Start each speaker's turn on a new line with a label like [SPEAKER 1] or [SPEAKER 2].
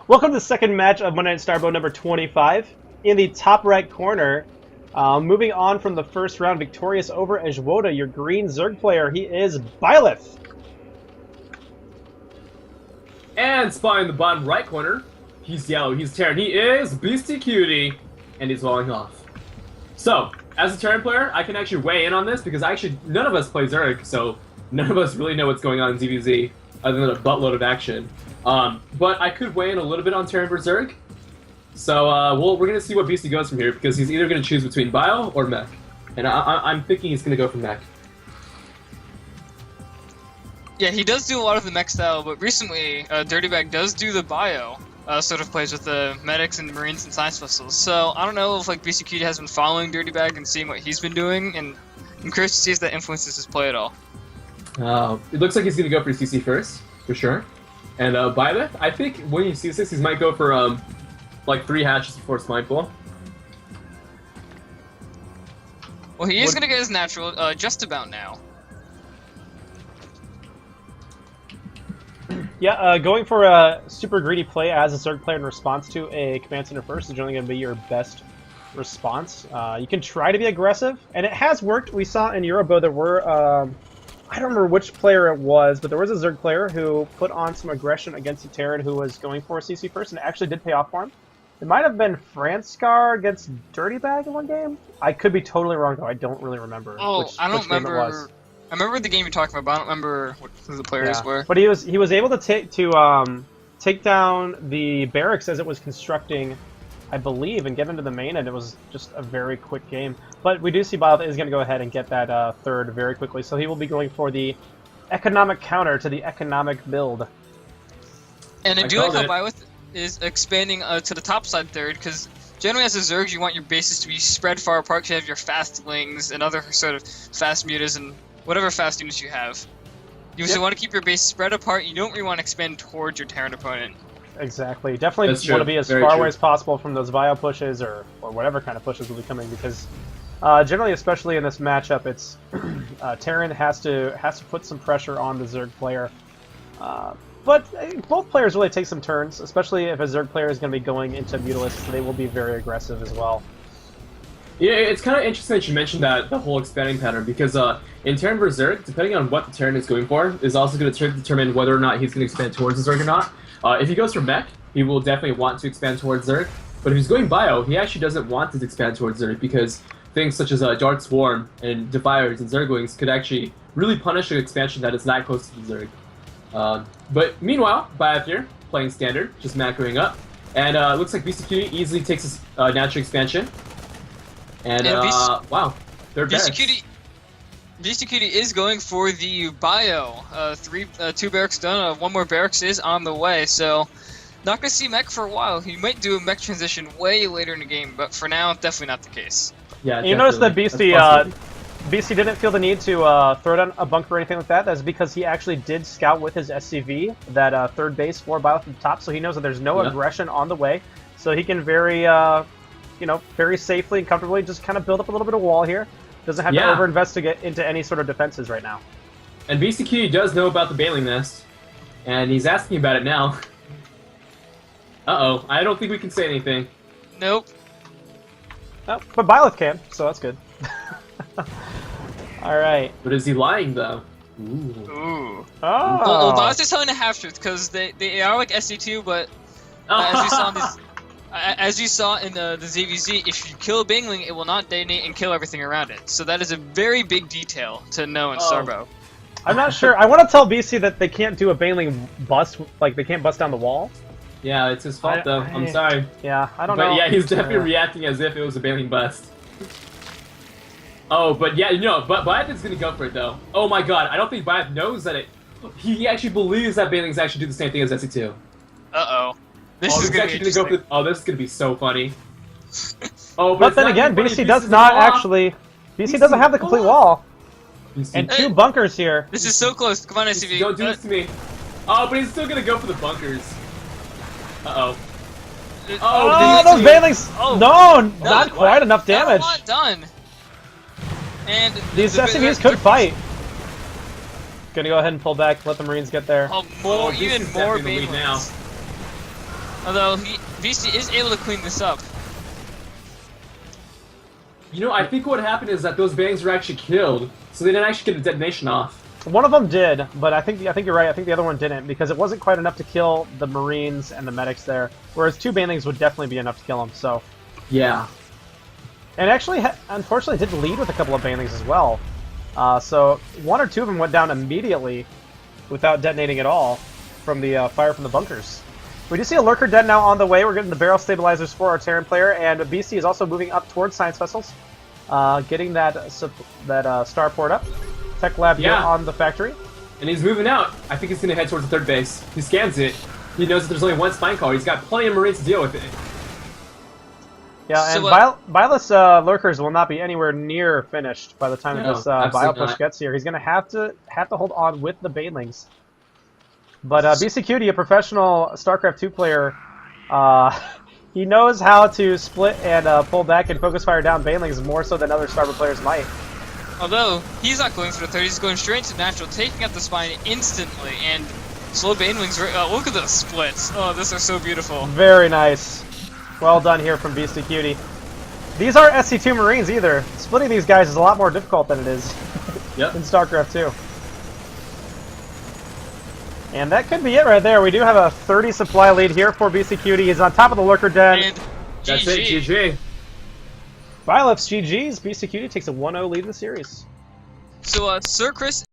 [SPEAKER 1] Welcome to the second match of Monday Night Starbow number 25. In the top right corner, moving on from the first round, victorious over Ejwoda, your green Zerg player, he is Byleth.
[SPEAKER 2] And spotting the bottom right corner, he's yellow, he's Terran, he is Beastyqt, and he's falling off. So, as a Terran player, I can actually weigh in on this because none of us play Zerg, so none of us really know what's going on in ZVZ other than a buttload of action. But I could weigh in a little bit on Terran vs Zerg. So we're going to see what Beasty goes from here because he's either going to choose between Bio or Mech. And I'm thinking he's going to go for Mech.
[SPEAKER 3] Yeah, he does do a lot of the mech style, but recently, Dirtybag does do the bio, sort of plays with the medics and marines and science vessels. So I don't know if like Beastyqt has been following Dirtybag and seeing what he's been doing, and I'm curious to see if that influences his play at all.
[SPEAKER 2] It looks like he's going to go for CC first, for sure. And Byleth, I think when he sees this, he might go for like 3 hatches before Spineful.
[SPEAKER 3] Well, he is going to get his natural just about now.
[SPEAKER 1] Yeah, going for a super greedy play as a Zerg player in response to a command center first is generally going to be your best response. You can try to be aggressive, and it has worked. We saw in Eurobo there were, I don't remember which player it was, but there was a Zerg player who put on some aggression against a Terran who was going for a CC first, and it actually did pay off for him. It might have been Franskar against Dirtybag in one game. I could be totally wrong, though. I don't really remember.
[SPEAKER 3] I don't remember. I remember the game you're talking about, but I don't remember who the players were.
[SPEAKER 1] But he was able to take down the barracks as it was constructing, I believe, and get into the main, and it was just a very quick game. But we do see Byleth is going to go ahead and get that third very quickly, so he will be going for the economic counter to the economic build.
[SPEAKER 3] And I do like how Byleth is expanding to the top side third, because generally as a Zerg you want your bases to be spread far apart. You have your fast wings and other sort of fast mutas and whatever fast units you have. You just want to keep your base spread apart. You don't really want to expand towards your Terran opponent.
[SPEAKER 1] Exactly. Definitely want to be as far away as possible from those bio pushes or whatever kind of pushes will be coming, because generally, especially in this matchup, it's Terran has to put some pressure on the Zerg player. But both players really take some turns, especially if a Zerg player is going to be going into Mutalisk, so they will be very aggressive as well.
[SPEAKER 2] Yeah, it's kind of interesting that you mentioned that, the whole expanding pattern, because in Terran vs Zerg, depending on what the Terran is going for, is also going to determine whether or not he's going to expand towards the Zerg or not. If he goes for Mech, he will definitely want to expand towards Zerg, but if he's going Bio, he actually doesn't want to expand towards Zerg, because things such as Dark Swarm and Defiers and Zerglings could actually really punish an expansion that is not close to the Zerg. But meanwhile, Byleth here, playing standard, just macroing up, and it looks like Beastyqt easily takes his natural expansion. And wow, they're
[SPEAKER 3] Beastyqt is going for the bio. 2 barracks done. 1 more barracks is on the way. So not gonna see Mech for a while. He might do a Mech transition way later in the game, but for now, definitely not the case.
[SPEAKER 2] Yeah,
[SPEAKER 1] you notice that Beasty didn't feel the need to throw down a bunker or anything like that. That's because he actually did scout with his SCV that third base for Byleth at the top, so he knows that there's no aggression on the way, so he can very safely and comfortably just kind of build up a little bit of wall here. Doesn't have to over-investigate into any sort of defenses right now.
[SPEAKER 2] And Beastyqt does know about the Baling Nest, and he's asking about it now. Uh-oh, I don't think we can say anything.
[SPEAKER 3] Nope.
[SPEAKER 1] Oh, but Byleth can, so that's good. Alright.
[SPEAKER 2] But is he lying, though?
[SPEAKER 3] Ooh.
[SPEAKER 1] Oh!
[SPEAKER 3] Well, Byleth is telling the half-truth, because they are like SC2, but as you saw in the ZVZ, if you kill a Bangling, it will not detonate and kill everything around it. So that is a very big detail to know in Starbow.
[SPEAKER 1] I'm not sure. I want to tell BC that they can't do a Bangling bust, like they can't bust down the wall.
[SPEAKER 2] Yeah, it's his fault though. I'm sorry.
[SPEAKER 1] Yeah, I don't know.
[SPEAKER 2] But yeah, he's definitely reacting as if it was a Bailing bust. Oh, but yeah, but Byleth is gonna go for it though. Oh my god, I don't think Byleth knows that he actually believes that Bailings actually do the same thing as SC2.
[SPEAKER 3] Uh-oh. This is
[SPEAKER 2] actually gonna go for. Oh, this is gonna be so funny. Oh,
[SPEAKER 1] but then again, BC does not actually. BC doesn't have the complete wall. And 2 bunkers here.
[SPEAKER 3] This is so close. Come on, SCV.
[SPEAKER 2] Don't do this to me. Oh, but he's still gonna go for the bunkers. Uh-oh.
[SPEAKER 1] Oh, those Bailings! No, not quite enough damage.
[SPEAKER 3] Not done. And
[SPEAKER 1] these SCVs could fight. Gonna go ahead and pull back, let the Marines get there.
[SPEAKER 3] Oh, even more Banelings. Although Beasty is able to clean this up.
[SPEAKER 2] You know, I think what happened is that those bangs were actually killed, so they didn't actually get a detonation off.
[SPEAKER 1] One of them did, but I think you're right. I think the other one didn't because it wasn't quite enough to kill the Marines and the medics there. Whereas 2 banelings would definitely be enough to kill them. So,
[SPEAKER 2] yeah.
[SPEAKER 1] And actually, unfortunately, did lead with a couple of banelings as well. So 1 or 2 of them went down immediately without detonating at all from the fire from the bunkers. We do see a lurker dead now on the way. We're getting the barrel stabilizers for our Terran player, and BC is also moving up towards science vessels, getting that starport up. Tech lab here on the factory.
[SPEAKER 2] And he's moving out. I think he's going to head towards the 3rd base. He scans it. He knows that there's only 1 spine caller. He's got plenty of Marines to deal with it.
[SPEAKER 1] Yeah, and Byleth's lurkers will not be anywhere near finished by the time this bio push gets here. He's going to have to hold on with the banelings. But Beastyqt, a professional StarCraft 2 player, he knows how to split and pull back and focus fire down banelings more so than other Starboard players might.
[SPEAKER 3] Although, he's not going for the 30, he's going straight into natural, taking out the spine instantly, and slow banelings, look at those splits. Oh, these are so beautiful.
[SPEAKER 1] Very nice. Well done here from Beastyqt. These aren't SC2 Marines either. Splitting these guys is a lot more difficult than it is in StarCraft 2. And that could be it right there. We do have a 30 supply lead here for Beastyqt. He's on top of the lurker den.
[SPEAKER 3] And
[SPEAKER 2] that's it, GG.
[SPEAKER 1] Byleth's GG's. Beastyqt takes a 1-0 lead in the series.
[SPEAKER 3] So, Sir Chris